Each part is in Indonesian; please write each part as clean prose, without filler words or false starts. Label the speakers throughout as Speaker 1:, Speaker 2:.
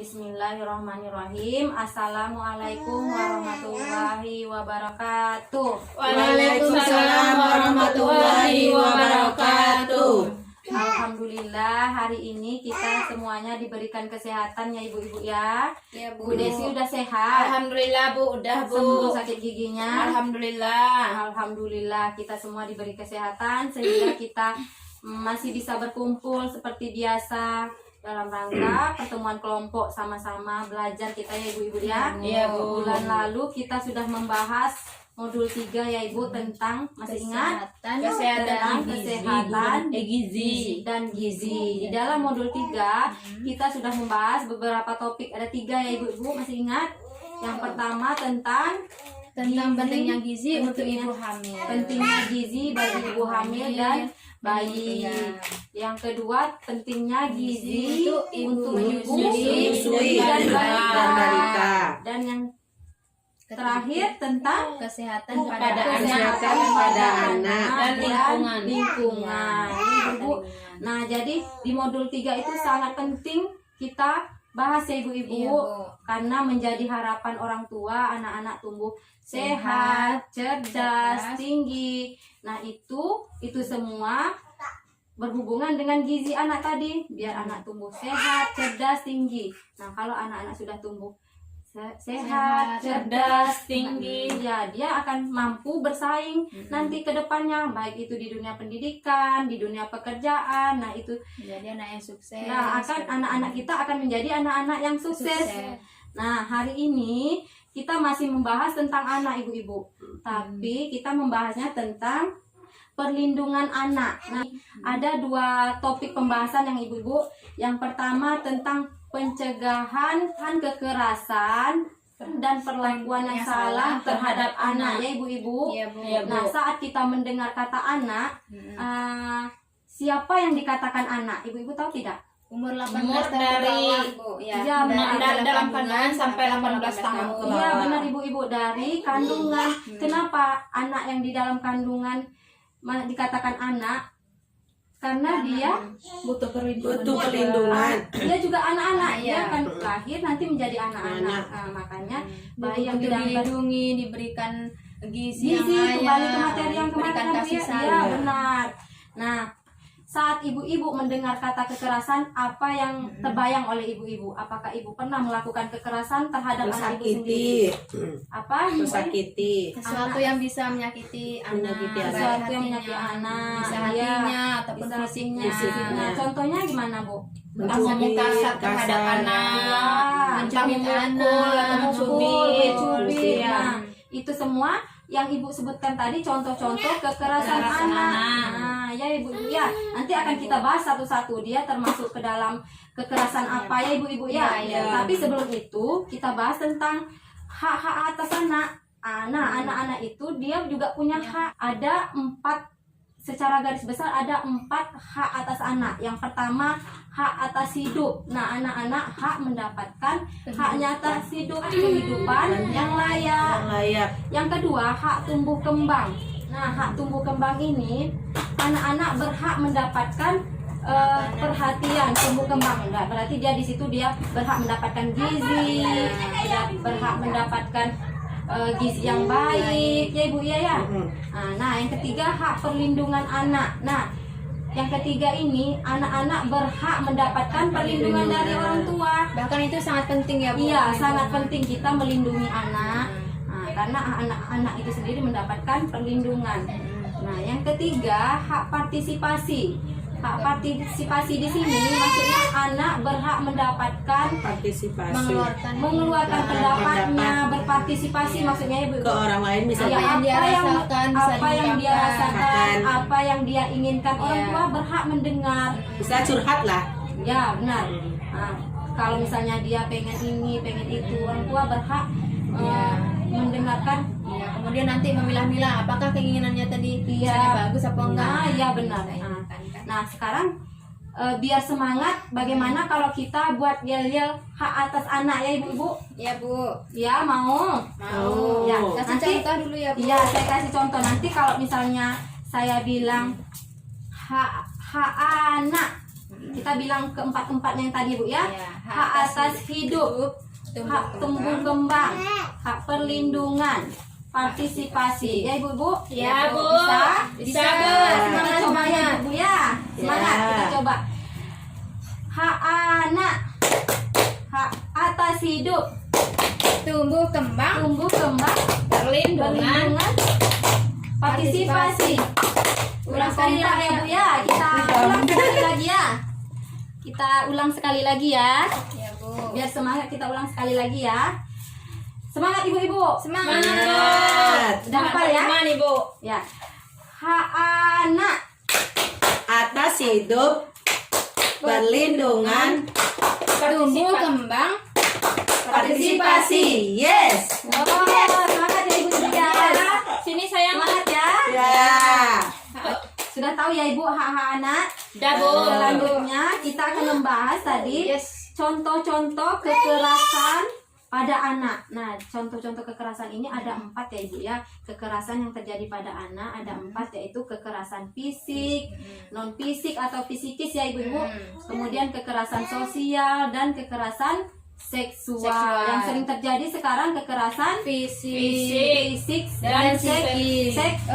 Speaker 1: Bismillahirrahmanirrahim. Assalamualaikum warahmatullahi wabarakatuh.
Speaker 2: Waalaikumsalam warahmatullahi wabarakatuh.
Speaker 1: Alhamdulillah, hari ini kita semuanya diberikan kesehatan ya ibu-ibu ya.
Speaker 2: Ya,
Speaker 1: Bu Desi udah sehat.
Speaker 2: Alhamdulillah Bu, udah Bu.
Speaker 1: Sembuh sakit giginya.
Speaker 2: Alhamdulillah.
Speaker 1: Alhamdulillah kita semua diberi kesehatan sehingga kita masih bisa berkumpul seperti biasa dalam rangka pertemuan kelompok sama-sama belajar kita ya ibu-ibu ya.
Speaker 2: Iya, Bu.
Speaker 1: Bulan lalu kita sudah membahas modul 3 ya ibu tentang masih ingat tentang kesehatan
Speaker 2: gizi
Speaker 1: dan gizi. Di dalam modul 3 kita sudah membahas beberapa topik, ada 3 ya ibu-ibu, masih ingat? Yang pertama tentang
Speaker 2: pentingnya gizi untuk
Speaker 1: pentingnya-
Speaker 2: ibu hamil.
Speaker 1: pentingnya gizi bagi ibu hamil dan bayi.
Speaker 2: Iya.
Speaker 1: Yang kedua pentingnya gizi
Speaker 2: Untuk ibu
Speaker 3: menyusui
Speaker 1: dan
Speaker 3: dan
Speaker 1: balita.
Speaker 3: balita.
Speaker 1: Dan yang terakhir tentang
Speaker 2: kesehatan pada
Speaker 3: Kesehatan
Speaker 2: anak
Speaker 3: pada anak
Speaker 2: dan lingkungan.
Speaker 1: lingkungan. Ibu. Nah, jadi di modul 3 itu sangat penting kita bahas ya ibu-ibu,
Speaker 2: Iya, Bu.
Speaker 1: karena menjadi harapan orang tua anak-anak tumbuh sehat, cerdas, tinggi. Nah, itu semua berhubungan dengan gizi anak tadi, biar anak tumbuh sehat, cerdas, tinggi. Nah, kalau anak-anak sudah tumbuh sehat, cerdas, tinggi, ya dia akan mampu bersaing nanti ke depannya, baik itu di dunia pendidikan, di dunia pekerjaan. Nah, itu
Speaker 2: Jadi anak yang sukses.
Speaker 1: anak-anak kita akan menjadi anak-anak yang sukses. Nah, hari ini kita masih membahas tentang anak ibu-ibu, tapi kita membahasnya tentang perlindungan anak. Nah, ada 2 topik pembahasan yang ibu-ibu. Yang pertama tentang pencegahan kekerasan dan perlakuan yang salah terhadap anak ya ibu-ibu.
Speaker 2: Iya, Bu.
Speaker 1: Nah, saat kita mendengar kata anak, siapa yang dikatakan anak? Ibu-ibu tahu tidak?
Speaker 2: Umur 18
Speaker 4: Umur
Speaker 2: tahun
Speaker 4: dari-
Speaker 2: ke bawah, Bu. Ya,
Speaker 1: Iya, benar.
Speaker 4: Dalam kandungan sampai 18 tahun ke
Speaker 1: Iya
Speaker 4: bawah.
Speaker 1: benar ibu-ibu, dari kandungan. Kenapa anak yang di dalam kandungan dikatakan anak? Karena dia
Speaker 4: Butuh perlindungan.
Speaker 3: Butuh perlindungan.
Speaker 1: dia juga anak-anak,
Speaker 2: Iya.
Speaker 1: dia kan lahir nanti menjadi anak-anak. Nah, makanya bayi yang di dalam
Speaker 2: dilindungi, diberikan gizi
Speaker 1: gizi,
Speaker 2: yang
Speaker 1: kembali
Speaker 2: layak,
Speaker 1: ke materi yang kemarin
Speaker 2: diberikan
Speaker 1: kan, Bu,
Speaker 2: kasih
Speaker 1: ya?
Speaker 2: sayang.
Speaker 1: Iya benar. Nah, saat ibu-ibu mendengar kata kekerasan, apa yang terbayang oleh ibu-ibu? Apakah ibu pernah melakukan kekerasan terhadap anak ibu sendiri?
Speaker 3: Tersakiti,
Speaker 1: Apa?
Speaker 3: tersakiti.
Speaker 2: Sesuatu yang bisa menyakiti anak,
Speaker 3: Menyakiti
Speaker 2: baik
Speaker 3: anak.
Speaker 1: Sesuatu yang
Speaker 2: hatinya,
Speaker 1: menyakiti anak,
Speaker 2: bisa
Speaker 1: iya.
Speaker 2: hatinya ataupun
Speaker 1: Bisa
Speaker 2: fisiknya.
Speaker 1: fisiknya. Contohnya gimana, Bu?
Speaker 4: Kamu kasar terhadap
Speaker 3: kasar.
Speaker 4: anak,
Speaker 2: Mencubit
Speaker 4: kamu
Speaker 2: anak,
Speaker 4: mukul atau mencubit.
Speaker 1: Mencubit.
Speaker 4: Ya.
Speaker 1: Nah, itu semua yang ibu sebutkan tadi contoh-contoh kekerasan
Speaker 4: Kekerasan
Speaker 1: anak.
Speaker 4: anak.
Speaker 1: Nah, ya ibu ya. Nanti akan kita bahas satu-satu dia termasuk ke dalam kekerasan apa ya ibu-ibu ya.
Speaker 2: Iya.
Speaker 1: Tapi sebelum itu kita bahas tentang hak-hak atas anak. Nah, anak-anak itu dia juga punya hak. Ada 4, secara garis besar ada 4 hak atas anak. Yang pertama hak atas hidup. Nah, anak-anak hak mendapatkan haknya atas hidup, kehidupan yang layak.
Speaker 3: Yang layak.
Speaker 1: Yang kedua hak tumbuh kembang. Nah, hak tumbuh kembang ini anak-anak berhak mendapatkan perhatian tumbuh kembang. Nah, berarti dia di situ dia berhak mendapatkan gizi, berhak mendapatkan gizi yang baik ya ibu ya. Nah, yang ketiga hak perlindungan anak. Nah, yang ketiga ini anak-anak berhak mendapatkan perlindungan dari orang tua.
Speaker 2: Bahkan itu sangat penting ya, Bu.
Speaker 1: Iya, sangat penting kita melindungi anak. Nah, karena anak-anak itu sendiri mendapatkan perlindungan. Nah, yang ketiga hak partisipasi. Hak partisipasi di sini maksudnya anak berhak mendapatkan
Speaker 3: Partisipasi
Speaker 1: mengeluarkan pendapatnya, berpartisipasi maksudnya ibu.
Speaker 3: ke orang lain bisa
Speaker 1: Ya,
Speaker 2: Apa yang dia rasakan bisa
Speaker 1: apa yang dia
Speaker 2: diungkapkan.
Speaker 1: rasakan, apa yang dia inginkan, orang
Speaker 2: Iya.
Speaker 1: tua berhak mendengar.
Speaker 3: bisa curhat lah.
Speaker 1: Ya benar. Nah, kalau misalnya dia pengen ini, pengen itu, orang tua berhak mendengarkan.
Speaker 2: Iya, kemudian nanti memilah-milah apakah keinginannya tadi
Speaker 1: Iya.
Speaker 2: misalnya bagus apa enggak.
Speaker 1: Nah, iya benar. Nah, sekarang biar semangat, bagaimana kalau kita buat yel-yel hak atas anak ya ibu-ibu?
Speaker 2: Iya, Bu.
Speaker 1: Ya mau.
Speaker 2: Mau.
Speaker 1: Ya,
Speaker 2: Kasih
Speaker 1: nanti
Speaker 2: contoh dulu ya, Bu.
Speaker 1: iya saya kasih contoh. Nanti kalau misalnya saya bilang hak anak, Kita bilang keempat-empatnya yang tadi Bu ya.
Speaker 2: Ya,
Speaker 1: Hak atas hidup, hak tumbuh kembang, hak perlindungan, partisipasi. Ya Ibu-ibu?
Speaker 2: Ya, Bu.
Speaker 1: Bisa?
Speaker 2: Bisa, Bu.
Speaker 1: Kita coba ya Ibu ya. Semangat
Speaker 3: Ya.
Speaker 1: kita coba. Hak anak, hak atas hidup,
Speaker 2: tumbuh kembang,
Speaker 1: perlindungan, partisipasi. Ulang sekali lagi ya Bu ya. Kita ulang sekali lagi ya. Kita ulang sekali lagi ya.
Speaker 2: ya Bu.
Speaker 1: Biar semangat kita ulang sekali lagi ya. Semangat ibu-ibu.
Speaker 3: Semangat.
Speaker 1: Udah hafal ya?
Speaker 2: Mana Ibu?
Speaker 1: Ya. Hak anak,
Speaker 3: Atas hidup, perlindungan,
Speaker 2: Tumbuh kembang,
Speaker 3: partisipasi. Yes.
Speaker 1: Oh, semangat ya ibu ya.
Speaker 2: Sini sayang.
Speaker 1: Semangat ya.
Speaker 3: Ya.
Speaker 1: Sudah tahu ya ibu hak-hak anak.
Speaker 2: Dah Bu.
Speaker 1: Selanjutnya kita akan membahas tadi
Speaker 2: Yes.
Speaker 1: contoh-contoh kekerasan pada anak. Nah, contoh-contoh kekerasan ini ada 4 ya ibu ya. Kekerasan yang terjadi pada anak ada 4, yaitu kekerasan fisik, non fisik atau fisikis ya ibu-ibu. Kemudian kekerasan sosial dan kekerasan seksual. Yang sering terjadi sekarang kekerasan fisik dan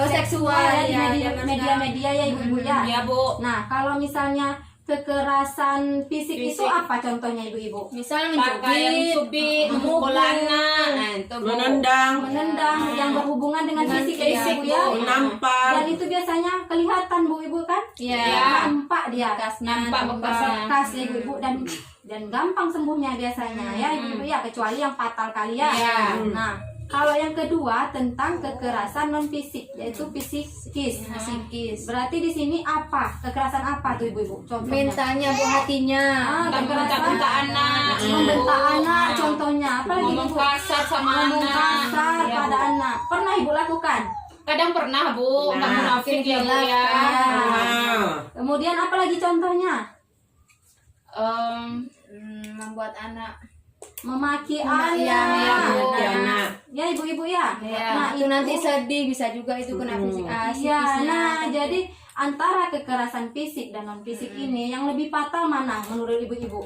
Speaker 1: seksual ya di media-media ya ibu-ibu ya.
Speaker 2: Ya Bu.
Speaker 1: Nah, kalau misalnya kekerasan fisik itu apa contohnya ibu-ibu?
Speaker 2: Misal
Speaker 4: Pakaian
Speaker 2: mencubit, memukul anak, nah itu Bu.
Speaker 3: Menendang,
Speaker 1: Menendang yang berhubungan dengan fisik ya ibu ya.
Speaker 3: menampar.
Speaker 1: Dan itu biasanya kelihatan bu ibu kan?
Speaker 2: Iya.
Speaker 1: Nampak dia.
Speaker 2: Nampak bekas.
Speaker 1: Bekas ya ibu dan gampang sembuhnya biasanya ya ibu ya, kecuali yang fatal kali ya.
Speaker 2: Iya.
Speaker 1: Nah, kalau yang kedua tentang kekerasan non fisik yaitu fisikis.
Speaker 2: Psikis.
Speaker 1: Berarti di sini apa? Kekerasan apa tuh ibu-ibu? Contohnya.
Speaker 2: Mentalnya Bu, hatinya.
Speaker 4: Bentak-bentak anak.
Speaker 1: Membentak anak contohnya. Apalagi
Speaker 4: Ngomong
Speaker 1: ibu?
Speaker 4: kasar sama
Speaker 1: Ngomong
Speaker 4: anak.
Speaker 1: kasar
Speaker 4: Ya,
Speaker 1: pada
Speaker 4: Bu.
Speaker 1: anak. Pernah ibu lakukan?
Speaker 4: Kadang pernah Bu, nggak
Speaker 3: Nah.
Speaker 4: munafik ya Bu ya.
Speaker 3: Wow.
Speaker 1: Kemudian apa lagi contohnya?
Speaker 2: Membuat anak.
Speaker 1: Memaki
Speaker 2: Iya,
Speaker 1: anak.
Speaker 2: iya, Bu.
Speaker 3: Maki anak.
Speaker 1: Ya ibu-ibu ya.
Speaker 2: Ya,
Speaker 1: Nah,
Speaker 2: itu nanti sedih, bisa juga itu kena fisik.
Speaker 1: Iya, nah jadi antara kekerasan fisik dan non fisik ini yang lebih fatal mana menurut ibu-ibu?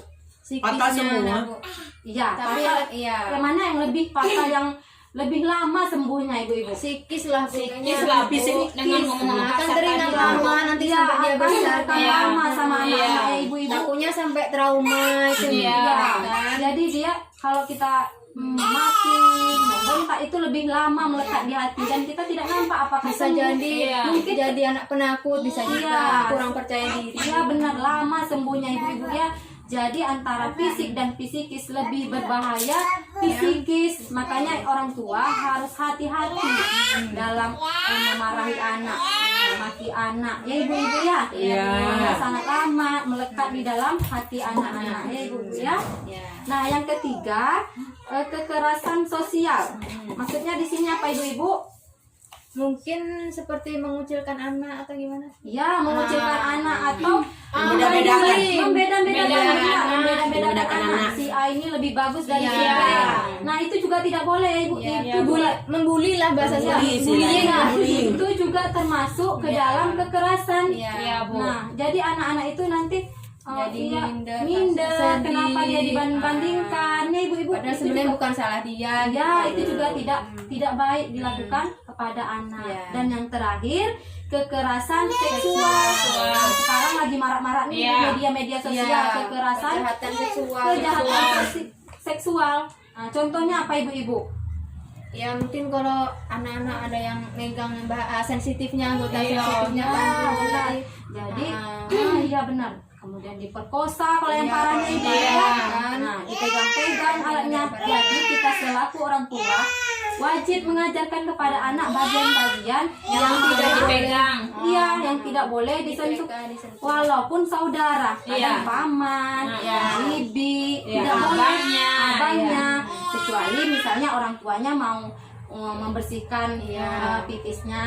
Speaker 3: Fatal semua.
Speaker 2: Bu.
Speaker 1: Iya,
Speaker 2: Tapi
Speaker 1: fatal.
Speaker 2: iya.
Speaker 1: Yang mana yang lebih fatal, yang lebih lama sembuhnya ibu-ibu?
Speaker 2: Psikis lah,
Speaker 4: Psikis lah Bu,
Speaker 3: Psikis.
Speaker 4: dengan ngomong
Speaker 2: Nah, kan
Speaker 4: kasar
Speaker 2: teringat
Speaker 4: tadi, Bu.
Speaker 2: lama nanti
Speaker 1: Iya,
Speaker 2: sampai dia
Speaker 1: akan
Speaker 2: besar.
Speaker 1: akan
Speaker 4: Iya.
Speaker 1: lama sama
Speaker 4: Iya.
Speaker 1: anak-anak ya ibu-ibu.
Speaker 2: Takutnya sampai trauma itu.
Speaker 4: Iya.
Speaker 2: Kan?
Speaker 1: Jadi dia kalau kita maki, membentak itu lebih lama melekat di hati dan kita tidak nampak apakah
Speaker 2: Bisa
Speaker 1: sembuh.
Speaker 2: jadi
Speaker 4: Iya.
Speaker 1: Mungkin
Speaker 2: jadi anak penakut, bisa juga
Speaker 1: Iya.
Speaker 2: kurang percaya diri.
Speaker 1: Iya benar, lama sembuhnya ibu-ibu ya. Jadi antara fisik dan fisikis lebih berbahaya fisikis. Makanya orang tua harus hati-hati dalam memarahi anak, memaki anak. Ya ibu-ibu ya.
Speaker 3: Iya.
Speaker 1: Karena sangat lama melekat di dalam hati anak-anak. Ya ibu-ibu ya.
Speaker 2: Ya.
Speaker 1: Nah, yang ketiga, kekerasan sosial. Maksudnya di sini apa ibu-ibu?
Speaker 2: Mungkin seperti mengucilkan anak atau gimana?
Speaker 1: Ya, mengucilkan anak atau
Speaker 3: Membeda-bedakan.
Speaker 1: membeda-bedakan
Speaker 3: Membedakan
Speaker 1: anak.
Speaker 3: anak.
Speaker 1: Si A ini lebih bagus dari si
Speaker 2: Iya.
Speaker 1: B. Nah, itu juga tidak boleh ya, ibu.
Speaker 2: Ya,
Speaker 1: Itu
Speaker 2: membuli lah bahasa saya.
Speaker 3: Membuli istilahnya.
Speaker 1: bullying. Itu juga termasuk ke dalam kekerasan.
Speaker 2: Iya.
Speaker 4: Iya Bu.
Speaker 1: Nah, jadi anak-anak itu nanti
Speaker 2: Jadi
Speaker 1: iya,
Speaker 2: minder, sedih.
Speaker 1: kenapa dia dibanding-bandingkan? Ya, ibu-ibu.
Speaker 2: Padahal
Speaker 1: itu
Speaker 2: sebenarnya
Speaker 1: juga-
Speaker 2: bukan salah dia.
Speaker 1: Ya, itu juga tidak baik dilakukan kepada anak.
Speaker 2: Iya.
Speaker 1: Dan yang terakhir, kekerasan seksual. Sekarang lagi marak-marak nih
Speaker 4: Iya.
Speaker 1: di media-media sosial, kekerasan
Speaker 2: kejahatan seksual.
Speaker 1: seksual. Nah, contohnya apa ibu-ibu?
Speaker 2: Ya mungkin kalau anak-anak ada yang megang sensitifnya, anggota
Speaker 4: Iya.
Speaker 2: sensitifnya kan.
Speaker 1: benar. Jadi, iya benar. Kemudian diperkosa kalau yang
Speaker 2: Iya,
Speaker 1: parahnya itu
Speaker 2: iya,
Speaker 1: ya.
Speaker 2: kan.
Speaker 1: Nah, dipegang-pegang alatnya. Jadi kita selaku orang tua wajib mengajarkan kepada anak bagian-bagian yang tidak
Speaker 4: dipegang.
Speaker 1: Iya, yang tidak boleh disentuh. Walaupun saudara,
Speaker 4: Iya.
Speaker 1: ada paman, bibi,
Speaker 4: Iya,
Speaker 1: tidak boleh
Speaker 4: abangnya.
Speaker 1: kecuali misalnya orang tuanya mau membersihkan pipisnya,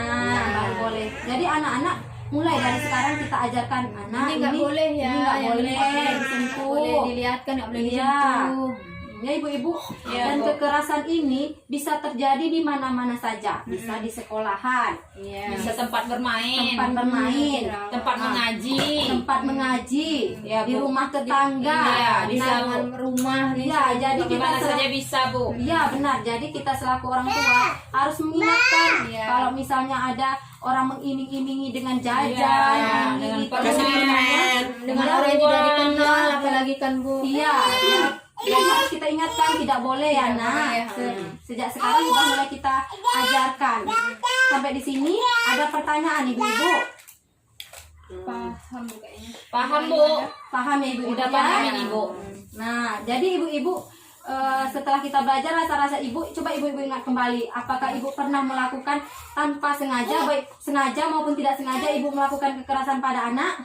Speaker 1: baru boleh. Jadi anak-anak mulai dari sekarang kita ajarkan anak
Speaker 2: Ini nggak boleh ya,
Speaker 1: ini nggak
Speaker 2: yang
Speaker 1: boleh
Speaker 2: ini
Speaker 1: disentuh.
Speaker 2: boleh dilihatkan, nggak boleh
Speaker 1: Iya.
Speaker 2: disentuh.
Speaker 1: ya ibu-ibu.
Speaker 4: Iya,
Speaker 1: Dan
Speaker 4: Bu.
Speaker 1: kekerasan ini bisa terjadi di mana-mana saja, bisa di sekolahan,
Speaker 2: Iya.
Speaker 4: Bisa tempat bermain,
Speaker 1: tempat bermain,
Speaker 4: tempat mengaji.
Speaker 1: tempat mengaji,
Speaker 4: Ya,
Speaker 1: di
Speaker 4: Bu.
Speaker 1: rumah tetangga.
Speaker 4: Iya, bisa,
Speaker 1: Nah,
Speaker 4: Bu.
Speaker 2: Taman rumah nih.
Speaker 1: Iya, jadi kita
Speaker 4: Gimana saja bisa, Bu.
Speaker 1: Iya benar. Jadi kita selaku orang tua harus mengingatkan
Speaker 2: Iya.
Speaker 1: kalau misalnya ada orang mengiming-imingi dengan jajan,
Speaker 4: Iya, dengan
Speaker 1: ini,
Speaker 3: Kasih
Speaker 1: itu,
Speaker 3: permen.
Speaker 2: Dengan
Speaker 1: Iya,
Speaker 2: orang yang tidak
Speaker 4: uang.
Speaker 2: dikenal, apalagi kan Bu.
Speaker 1: Iya, ya. Dan harus kita ingatkan tidak boleh ya,
Speaker 2: Tidak
Speaker 1: nah.
Speaker 2: boleh.
Speaker 1: Sejak sekarang sudah mulai kita ajarkan. Sampai di sini ada pertanyaan ibu-ibu.
Speaker 2: Paham Bu kayaknya.
Speaker 4: Paham, Bu.
Speaker 1: Paham ya ibu-ibu?
Speaker 4: Udah
Speaker 1: ya?
Speaker 4: paham ini, Bu.
Speaker 1: Nah, jadi ibu-ibu setelah kita belajar rasa-rasa ibu, coba ibu-ibu ingat kembali, apakah ibu pernah melakukan tanpa sengaja, baik sengaja maupun tidak sengaja ibu melakukan kekerasan pada anak?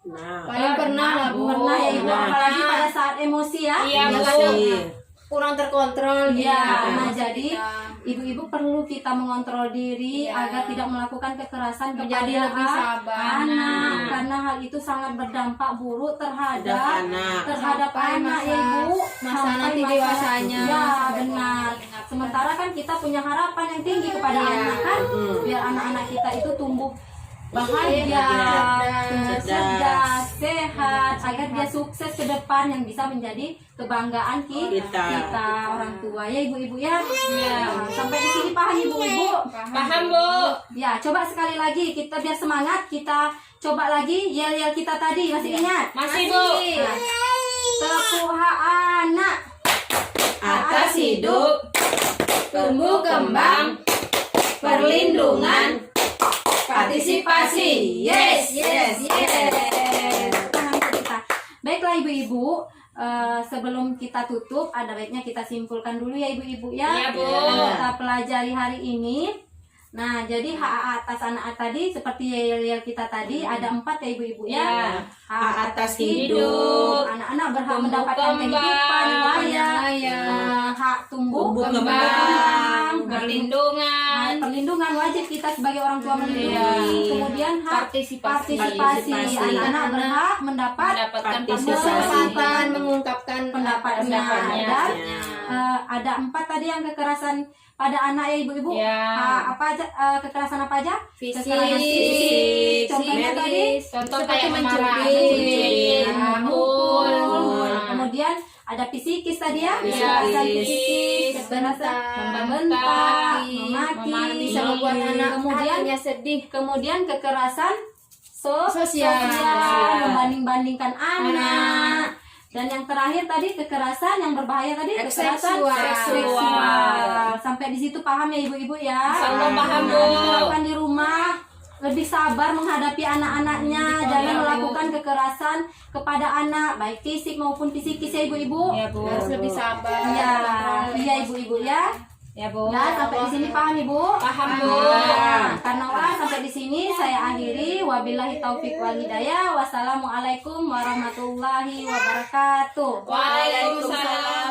Speaker 3: Nah,
Speaker 2: Paling pernah lah Bu.
Speaker 1: Pernah ya ibu,
Speaker 3: Pernah.
Speaker 1: apalagi pada saat emosi ya?
Speaker 4: Iya, Bu.
Speaker 2: Kadang kurang terkontrol gitu.
Speaker 1: Iya,
Speaker 2: Emosi
Speaker 1: nah jadi
Speaker 2: kita.
Speaker 1: ibu-ibu perlu kita mengontrol diri
Speaker 2: Iya.
Speaker 1: agar tidak melakukan kekerasan
Speaker 2: Menjadi
Speaker 1: kepada
Speaker 2: lebih sabar.
Speaker 1: anak, karena hal itu sangat berdampak buruk terhadap
Speaker 3: anak.
Speaker 2: Sampai
Speaker 1: anak ya
Speaker 2: masa-
Speaker 1: ibu,
Speaker 2: masa
Speaker 1: sampai
Speaker 2: nanti
Speaker 1: masa-
Speaker 2: dewasanya.
Speaker 1: ya
Speaker 2: Sampai
Speaker 1: benar.
Speaker 2: mengingatkan.
Speaker 1: Sementara kan kita punya harapan yang tinggi kepada
Speaker 2: Iya.
Speaker 1: anak kan, biar anak-anak kita itu tumbuh bahagia, tumbuh cerdas, sehat, agar dia sukses ke depan yang bisa menjadi kebanggaan kita orang tua ya ibu-ibu ya. Nah, sampai di sini paham ibu-ibu?
Speaker 4: Paham, Bu.
Speaker 1: Ya, coba sekali lagi kita biar semangat, kita coba lagi yel-yel kita tadi, masih ingat?
Speaker 4: Masih, Bu.
Speaker 1: Nah, tepuk hak anak,
Speaker 3: Atas hidup,
Speaker 1: tumbuh kembang,
Speaker 3: perlindungan,
Speaker 1: partisipasi. Yes, yes, yes. Paham kita. Baiklah ibu-ibu, sebelum kita tutup, ada baiknya kita simpulkan dulu ya ibu-ibu ya.
Speaker 4: Iya, Bu.
Speaker 1: Yang kita pelajari hari ini. Nah, jadi hak atas anak tadi seperti yel-yel kita tadi ada 4 ya ibu-ibu ya.
Speaker 4: Iya.
Speaker 1: Hak atas hidup,
Speaker 4: hidup,
Speaker 1: anak-anak berhak
Speaker 4: tumbuh
Speaker 1: mendapatkan
Speaker 4: kembang,
Speaker 1: kehidupan yang layak.
Speaker 2: layak.
Speaker 1: Hak tumbuh
Speaker 3: Tumbuh
Speaker 1: kembang,
Speaker 3: kembang,
Speaker 4: Perlindungan.
Speaker 1: perlindungan wajib kita sebagai orang tua melindungi. Kemudian hak
Speaker 4: Partisipasi.
Speaker 1: partisipasi, anak-anak berhak mendapat
Speaker 4: Mendapatkan
Speaker 3: Partisipasi.
Speaker 2: Kesempatan mengungkapkan
Speaker 1: pendapatnya.
Speaker 4: pendapatnya.
Speaker 1: Dan ada 4 tadi yang kekerasan pada anak ya ibu-ibu.
Speaker 4: Ya.
Speaker 1: Apa aja kekerasan apa aja?
Speaker 2: Fisik,
Speaker 1: Kekerasan fisik. Contohnya
Speaker 2: medis.
Speaker 1: tadi
Speaker 4: Contoh
Speaker 2: Seperti
Speaker 4: kayak
Speaker 2: mencuri,
Speaker 4: mencuri,
Speaker 1: memukul.
Speaker 4: memukul.
Speaker 1: Kemudian ada psikis tadi ya,
Speaker 3: Psikis.
Speaker 1: kekerasan psikis, kekerasan membentak, memaki,
Speaker 2: bisa membuat anak
Speaker 1: kemudian
Speaker 2: hatinya sedih.
Speaker 1: kemudian kekerasan
Speaker 2: Sosial.
Speaker 1: membanding-bandingkan anak. Dan yang terakhir tadi kekerasan yang berbahaya tadi kekerasan seksual. Sampai di situ paham ya ibu-ibu ya?
Speaker 4: Insyaallah paham, Bu.
Speaker 1: Diterapkan di rumah, lebih sabar menghadapi anak-anaknya, jangan melakukan kekerasan kepada anak baik fisik maupun psikis ya ibu-ibu.
Speaker 4: Iya, Bu.
Speaker 2: Harus lebih sabar.
Speaker 1: Iya,
Speaker 2: kontrol
Speaker 1: iya ibu-ibu ya.
Speaker 4: Ya, Bu.
Speaker 1: Nah, sampai di sini paham ibu?
Speaker 4: Paham, Bu.
Speaker 1: Nah, karena sampai di sini saya akhiri. Wabillahi taufik wal hidayah. Wassalamualaikum warahmatullahi wabarakatuh.
Speaker 4: Waalaikumsalam.